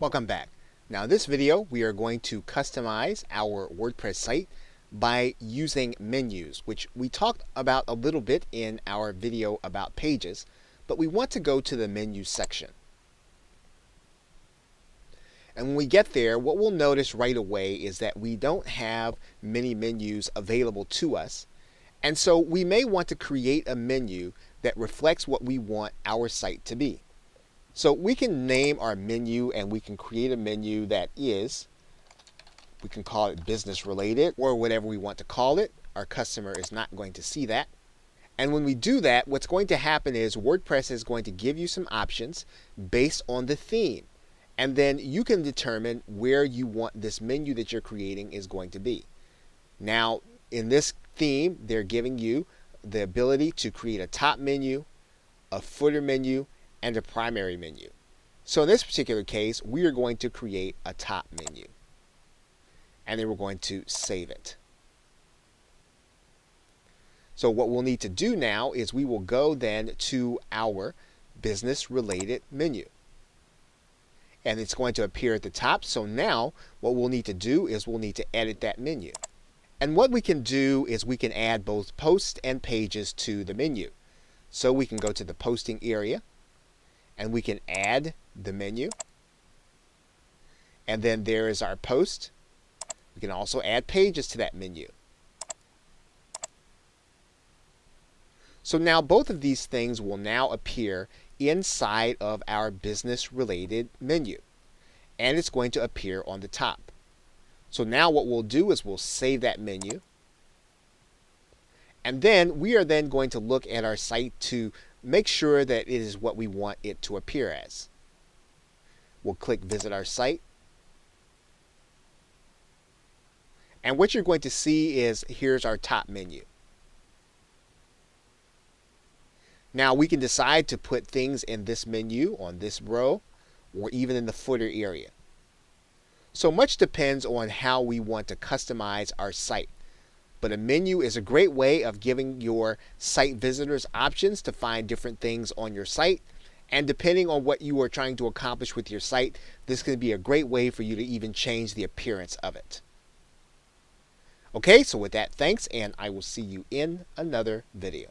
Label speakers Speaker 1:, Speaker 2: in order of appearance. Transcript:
Speaker 1: Welcome back. Now in this video we are going to customize our WordPress site by using menus, which we talked about a little bit in our video about pages, but we want to go to the menu section. And when we get there, what we'll notice right away is that we don't have many menus available to us. And so we may want to create a menu that reflects what we want our site to be. So we can name our menu and we can create a menu that is, we can call it business related or whatever we want to call it. Our customer is not going to see that. And when we do that, what's going to happen is WordPress is going to give you some options based on the theme. And then you can determine where you want this menu that you're creating is going to be. Now, in this theme, they're giving you the ability to create a top menu, a footer menu, and a primary menu. So in this particular case, we are going to create a top menu. And then we're going to save it. So what we'll need to do now is we will go then to our business related menu. And it's going to appear at the top. So now what we'll need to do is we'll need to edit that menu. And what we can do is we can add both posts and pages to the menu. So we can go to the posting area and we can add the menu. And then there is our post. We can also add pages to that menu. So now both of these things will now appear inside of our business related menu. And it's going to appear on the top. So now what we'll do is we'll save that menu. And then we are then going to look at our site to make sure that it is what we want it to appear as. We'll click visit our site. And what you're going to see is here's our top menu. Now we can decide to put things in this menu on this row or even in the footer area. So much depends on how we want to customize our site. But a menu is a great way of giving your site visitors options to find different things on your site. And depending on what you are trying to accomplish with your site, this can be a great way for you to even change the appearance of it. Okay, so with that, thanks, and I will see you in another video.